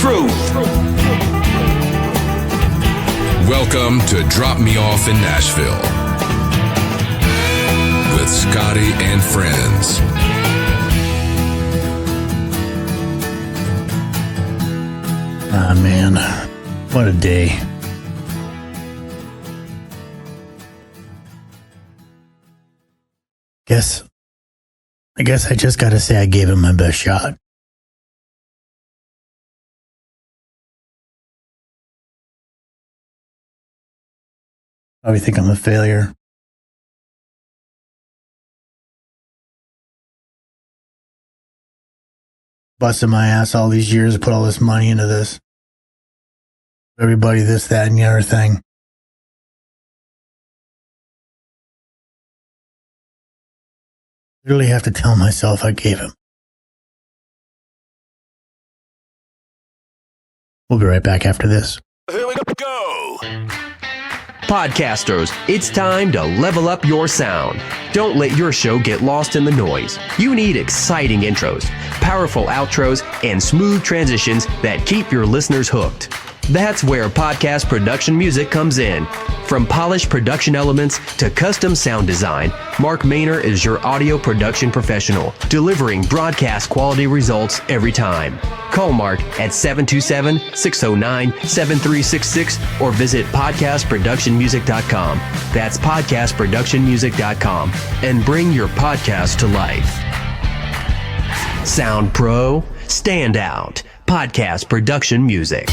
truth. Welcome to Drop Me Off in Nashville with Scotty and friends. Ah, man, what a day. I guess I just gotta say I gave it my best shot. Probably think I'm a failure. Busted my ass all these years to put all this money into this. Everybody this, that, and the other thing. Literally have to tell myself I gave him. We'll be right back after this. Here we go. Podcasters, it's time to level up your sound. Don't let your show get lost in the noise. You need exciting intros, powerful outros, and smooth transitions that keep your listeners hooked. That's where podcast production music comes in. From polished production elements to custom sound design, Mark Maynor is your audio production professional, delivering broadcast quality results every time. Call Mark at 727-609-7366 or visit podcastproductionmusic.com. That's podcastproductionmusic.com, and bring your podcast to life. Sound Pro, stand out. Podcast production music.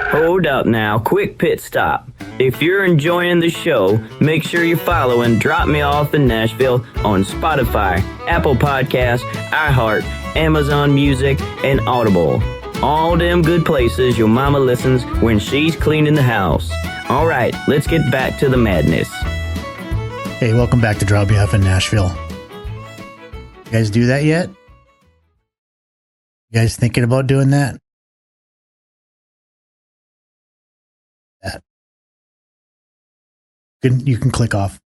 Hold up now, quick pit stop. If you're enjoying the show, make sure you're following Drop Me Off in Nashville on Spotify, Apple Podcasts, iHeart, Amazon Music, and Audible. All them good places your mama listens when she's cleaning the house. All right, let's get back to the madness. Hey, welcome back to Drop Me Off in Nashville. You guys do that yet? You guys thinking about doing that? You can click off.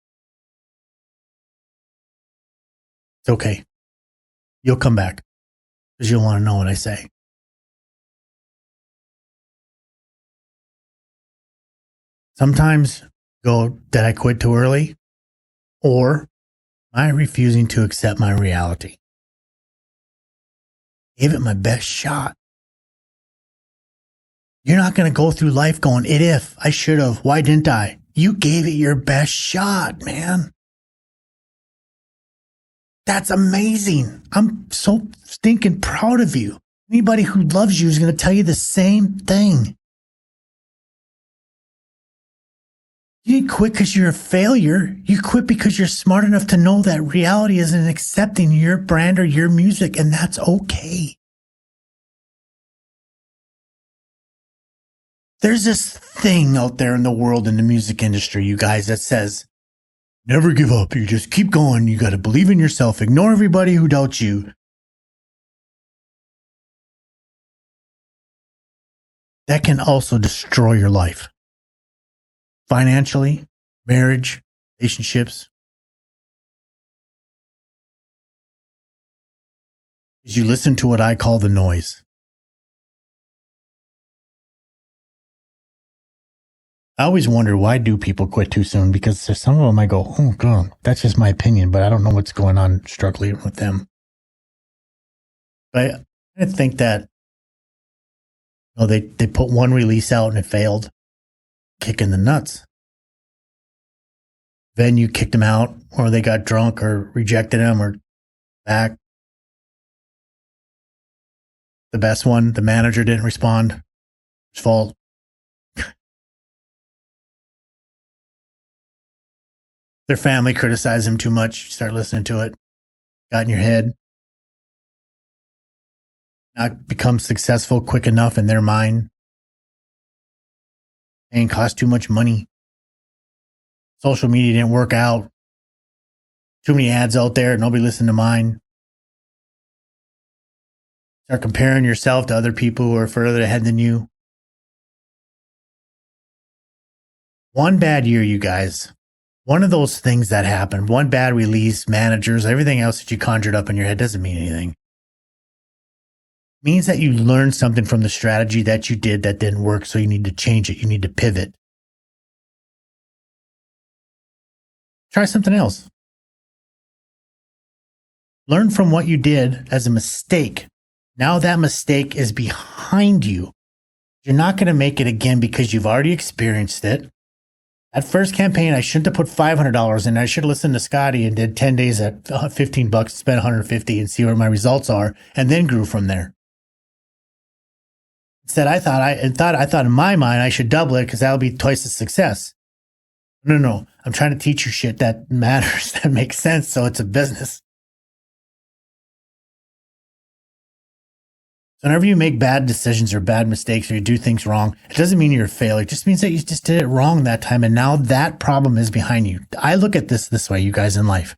It's okay. You'll come back because you'll want to know what I say. Sometimes did I quit too early? Or am I refusing to accept my reality? Gave it my best shot. You're not going to go through life going, if, I should have, why didn't I? You gave it your best shot, man. That's amazing. I'm so stinking proud of you. Anybody who loves you is going to tell you the same thing. You didn't quit because you're a failure. You quit because you're smart enough to know that reality isn't accepting your brand or your music, and that's okay. There's this thing out there in the world in the music industry, you guys, that says, never give up. You just keep going. You got to believe in yourself. Ignore everybody who doubts you. That can also destroy your life. Financially, marriage, relationships. As you listen to what I call the noise. I always wonder, why do people quit too soon? Because there's some of them I go, oh God, that's just my opinion, but I don't know what's going on struggling with them. But I think that they put one release out and it failed. Kick in the nuts. Venue kicked them out, or they got drunk or rejected them or back. The best one, the manager didn't respond. It's fault. Their family criticized him too much. You start listening to it. Got in your head. Not become successful quick enough in their mind. And cost too much money. Social media didn't work out. Too many ads out there. Nobody listened to mine. Start comparing yourself to other people who are further ahead than you. One bad year, you guys. One of those things that happened, one bad release, managers, everything else that you conjured up in your head doesn't mean anything. means that you learned something from the strategy that you did that didn't work, so you need to change it. You need to pivot. Try something else. Learn from what you did as a mistake. Now that mistake is behind you. You're not going to make it again because you've already experienced it. That first campaign, I shouldn't have put $500 in. I should have listened to Scotty and did 10 days at $15, spent $150 and see where my results are, and then grew from there. Instead, I thought in my mind I should double it because that'll be twice the success. No. I'm trying to teach you shit that matters, that makes sense, so it's a business. So whenever you make bad decisions or bad mistakes or you do things wrong, it doesn't mean you're a failure. It just means that you just did it wrong that time, and now that problem is behind you. I look at this way, you guys, in life.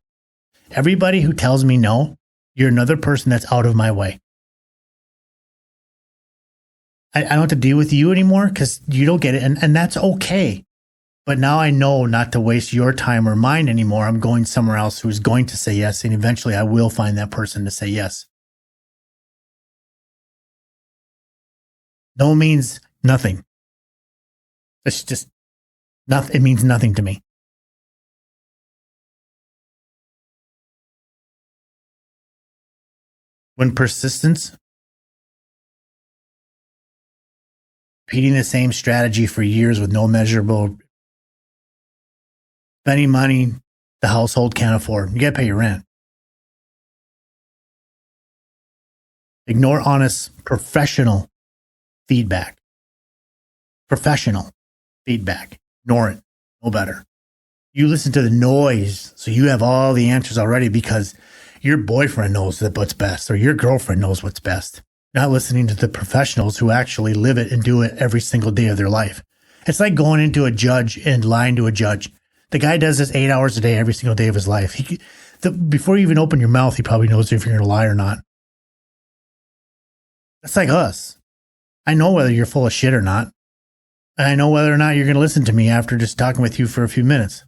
Everybody who tells me no, you're another person that's out of my way. I don't have to deal with you anymore because you don't get it, and that's okay. But now I know not to waste your time or mine anymore. I'm going somewhere else who's going to say yes, and eventually I will find that person to say yes. No means nothing. It's just nothing. It means nothing to me. When persistence, repeating the same strategy for years with no measurable, spending money the household can't afford. You got to pay your rent. Ignore honest, professional feedback. Professional feedback. Ignore it. No better. You listen to the noise, so you have all the answers already because your boyfriend knows what's best or your girlfriend knows what's best. Not listening to the professionals who actually live it and do it every single day of their life. It's like going into a judge and lying to a judge. The guy does this 8 hours a day every single day of his life. Before you even open your mouth, he probably knows if you're going to lie or not. That's like us. I know whether you're full of shit or not. And I know whether or not you're going to listen to me after just talking with you for a few minutes.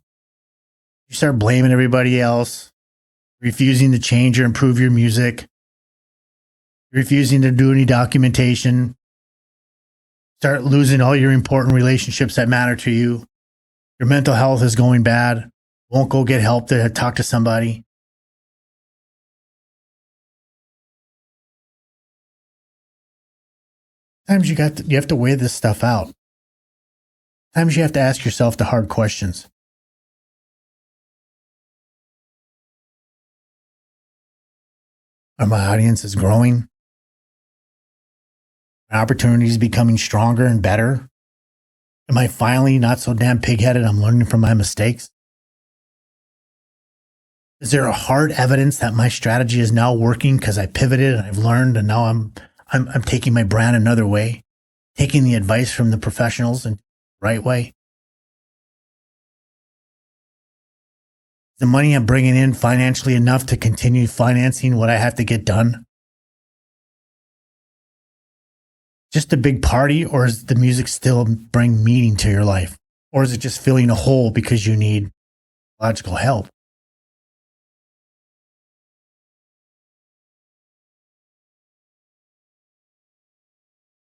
You start blaming everybody else, refusing to change or improve your music, refusing to do any documentation, start losing all your important relationships that matter to you. Your mental health is going bad. Won't go get help to talk to somebody. Sometimes you have to weigh this stuff out. Sometimes you have to ask yourself the hard questions. Are my audiences growing? Are opportunities becoming stronger and better? Am I finally not so damn pig-headed I'm learning from my mistakes? Is there a hard evidence that my strategy is now working because I pivoted and I've learned and now I'm taking my brand another way, taking the advice from the professionals in the right way? Is the money I'm bringing in financially enough to continue financing what I have to get done? Just a big party, or is the music still bring meaning to your life? Or is it just filling a hole because you need logical help?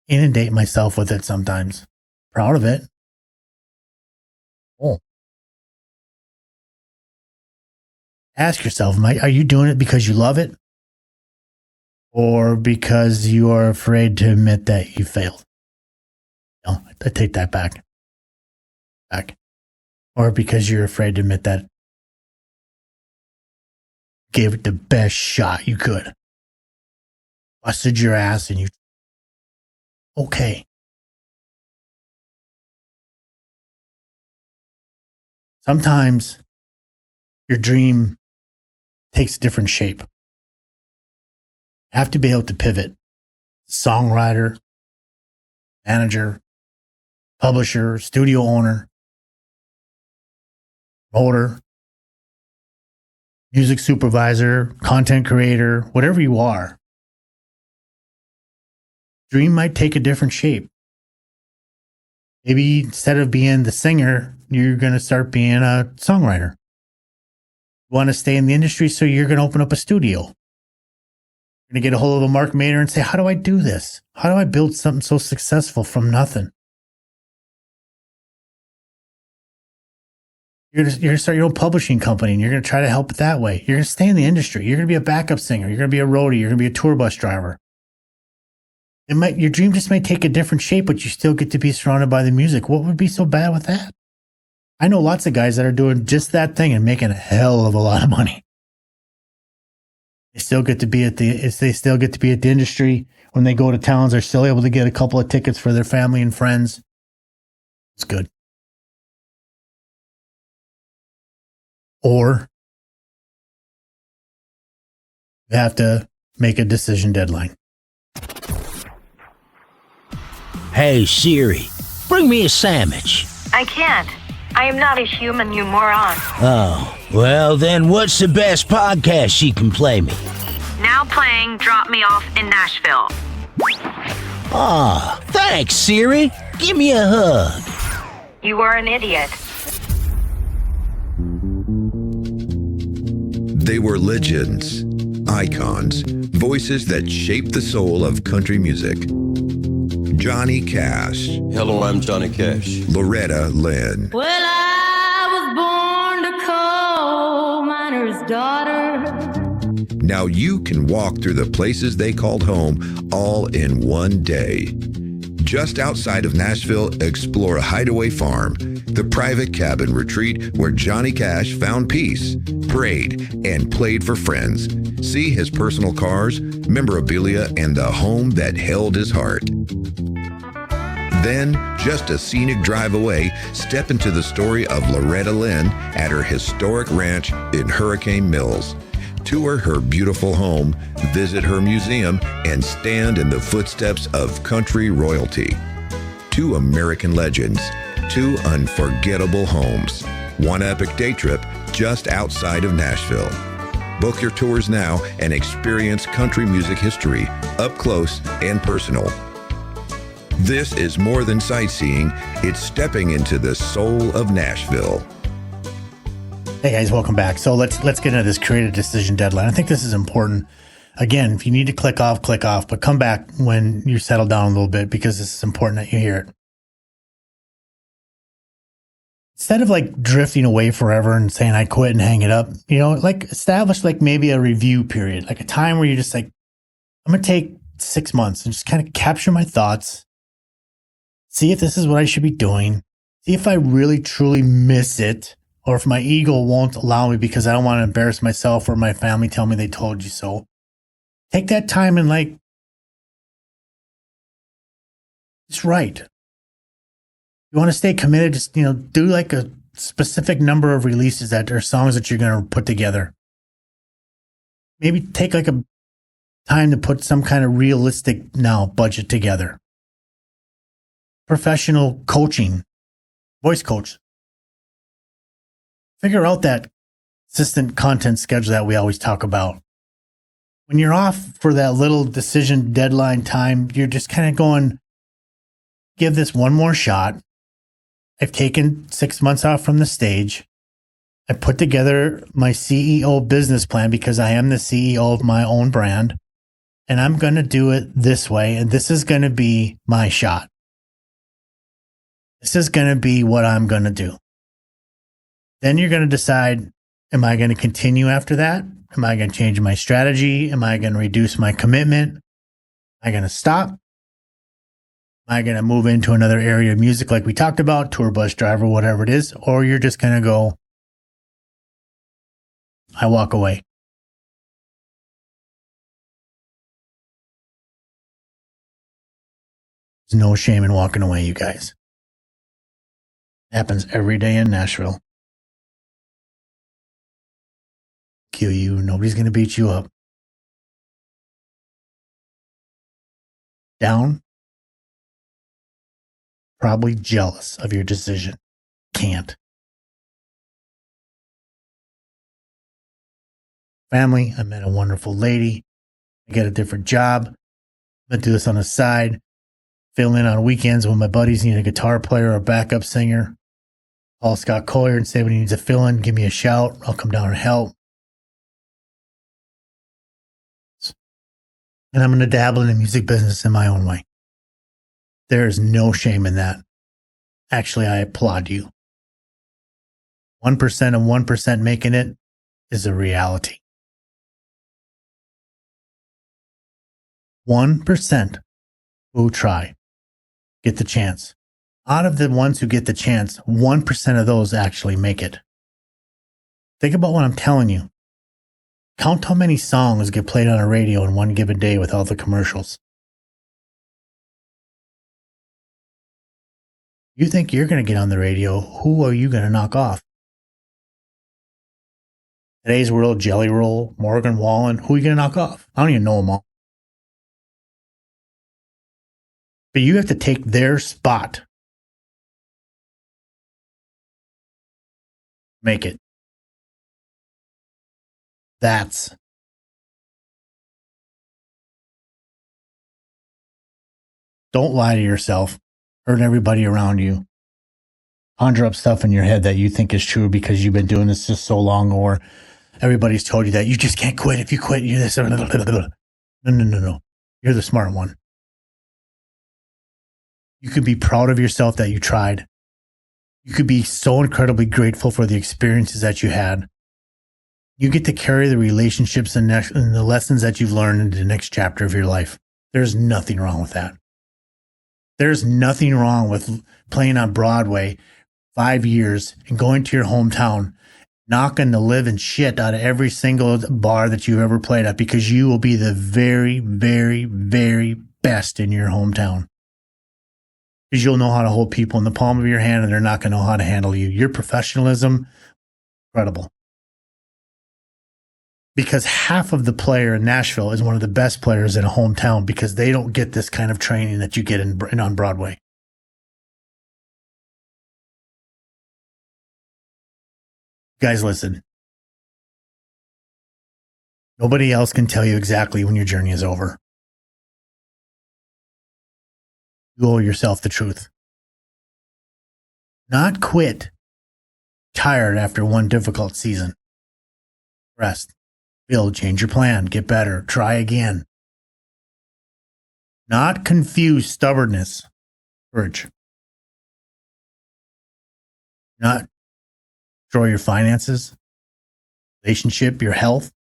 Inundate myself with it sometimes. Proud of it. Oh. Ask yourself, are you doing it because you love it? Or because you are afraid to admit that you failed? No, I take that back. Or because you're afraid to admit that you gave it the best shot you could. Busted your ass and you... Okay. Sometimes your dream takes a different shape. You have to be able to pivot. Songwriter, manager, publisher, studio owner, promoter, music supervisor, content creator, whatever you are. Dream might take a different shape. Maybe instead of being the singer, you're going to start being a songwriter. You want to stay in the industry, so you're going to open up a studio. You're You're going to get a hold of a Mark Mader and say, how do I do this? How do I build something so successful from nothing? You're going to start your own publishing company and you're going to try to help it that way. You're going to stay in the industry. You're going to be a backup singer. You're going to be a roadie. You're going to be a tour bus driver. Your dream just may take a different shape, but you still get to be surrounded by the music. What would be so bad with that? I know lots of guys that are doing just that thing and making a hell of a lot of money. They still get to be at the industry. When they go to towns, they're still able to get a couple of tickets for their family and friends. It's good. Or you have to make a decision deadline. Hey, Siri, bring me a sandwich. I can't. I am not a human, you moron. Oh, well then what's the best podcast she can play me? Now playing Drop Me Off in Nashville. Aw, thanks, Siri. Give me a hug. You are an idiot. They were legends, icons, voices that shaped the soul of country music. Johnny Cash. Hello, I'm Johnny Cash. Loretta Lynn. Well, I was born a coal miner's daughter. Now you can walk through the places they called home all in one day. Just outside of Nashville, explore Hideaway Farm, the private cabin retreat where Johnny Cash found peace, prayed, and played for friends. See his personal cars, memorabilia, and the home that held his heart. Then, just a scenic drive away, step into the story of Loretta Lynn at her historic ranch in Hurricane Mills. Tour her beautiful home, visit her museum, and stand in the footsteps of country royalty. Two American legends, two unforgettable homes, one epic day trip just outside of Nashville. Book your tours now and experience country music history up close and personal. This is more than sightseeing, it's stepping into the soul of Nashville. Hey guys, welcome back. So let's get into this creative decision deadline. I think this is important. Again, if you need to click off, but come back when you settle down a little bit because this is important that you hear it. Instead of like drifting away forever and saying I quit and hang it up, like establish like maybe a review period, like a time where you're just like, I'm going to take 6 months and just kind of capture my thoughts, see if this is what I should be doing, see if I really truly miss it, or if my ego won't allow me because I don't want to embarrass myself or my family tell me they told you so. Take that time and like, it's right. You want to stay committed, just, do like a specific number of releases that are songs that you're going to put together. Maybe take like a time to put some kind of realistic budget together. Professional coaching, voice coach. Figure out that consistent content schedule that we always talk about. When you're off for that little decision deadline time, you're just kind of going, give this one more shot. I've taken 6 months off from the stage. I put together my CEO business plan because I am the CEO of my own brand. And I'm going to do it this way. And this is going to be my shot. This is going to be what I'm going to do. Then you're going to decide, am I going to continue after that? Am I going to change my strategy? Am I going to reduce my commitment? Am I going to stop? Am I going to move into another area of music like we talked about, tour bus driver, whatever it is? Or you're just going to go, I walk away. There's no shame in walking away, you guys. It happens every day in Nashville. Kill you. Nobody's going to beat you up. Down. Probably jealous of your decision. Can't. Family. I met a wonderful lady. I got a different job. I'm going to do this on the side. Fill in on weekends when my buddies need a guitar player or a backup singer. Call Scott Collier and say when he needs a fill in, give me a shout. I'll come down and help. And I'm going to dabble in the music business in my own way. There is no shame in that. Actually, I applaud you. 1% of 1% making it is a reality. 1% who try, get the chance. Out of the ones who get the chance, 1% of those actually make it. Think about what I'm telling you. Count how many songs get played on a radio in one given day with all the commercials. You think you're going to get on the radio, who are you going to knock off? Today's World, Jelly Roll, Morgan Wallen, who are you going to knock off? I don't even know them all. But you have to take their spot. Make it. That's don't lie to yourself, hurt everybody around you. Conjure up stuff in your head that you think is true because you've been doing this just so long, or everybody's told you that you just can't quit. If you quit, you're this. No. You're the smart one. You could be proud of yourself that you tried. You could be so incredibly grateful for the experiences that you had. You get to carry the relationships and the lessons that you've learned into the next chapter of your life. There's nothing wrong with that. There's nothing wrong with playing on Broadway 5 years and going to your hometown, knocking the living shit out of every single bar that you've ever played at, because you will be the very, very, very best in your hometown. Because you'll know how to hold people in the palm of your hand and they're not going to know how to handle you. Your professionalism, incredible. Because half of the player in Nashville is one of the best players in a hometown because they don't get this kind of training that you get in on Broadway. Guys, listen. Nobody else can tell you exactly when your journey is over. You owe yourself the truth. Not quit. Tired after one difficult season. Rest. Build, change your plan, get better, try again. Not confuse stubbornness, courage. Not destroy your finances, relationship, your health,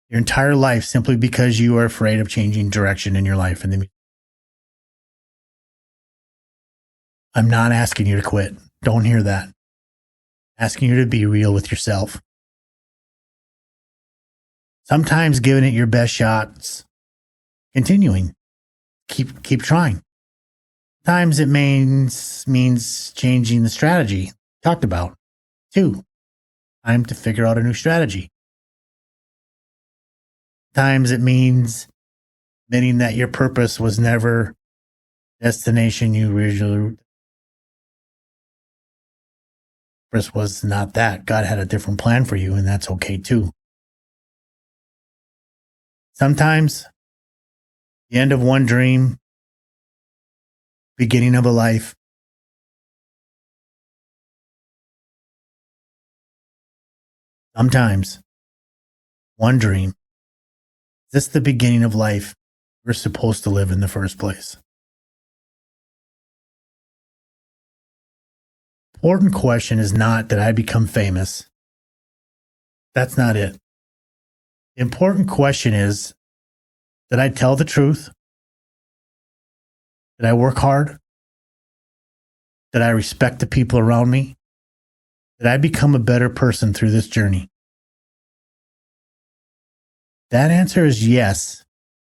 your entire life simply because you are afraid of changing direction in your life. I'm not asking you to quit. Don't hear that. I'm asking you to be real with yourself. Sometimes giving it your best shots, continuing, keep trying. Sometimes it means changing the strategy. Talked about. 2, time to figure out a new strategy. Times it means admitting that your purpose was never destination you originally. Purpose was not that. God had a different plan for you, and that's okay too. Sometimes the end of one dream, beginning of a life. Sometimes one dream. Is this the beginning of life we're supposed to live in the first place? Important question is not that I become famous. That's not it. The important question is, did I tell the truth? Did I work hard? Did I respect the people around me? Did I become a better person through this journey? That answer is yes.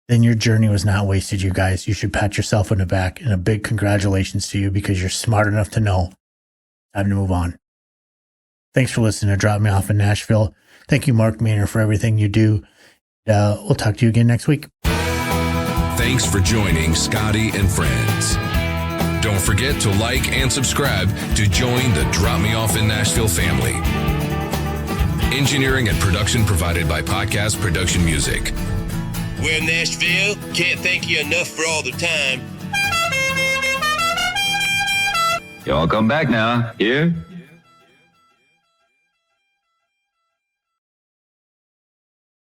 Then your journey was not wasted, you guys. You should pat yourself on the back, and a big congratulations to you because you're smart enough to know time to move on. Thanks for listening to Drop Me Off in Nashville. Thank you, Mark Maynard, for everything you do. We'll talk to you again next week. Thanks for joining Scotty and Friends. Don't forget to like and subscribe to join the Drop Me Off in Nashville family. Engineering and production provided by Podcast Production Music. Well, Nashville, can't thank you enough for all the time. Y'all come back now. Here?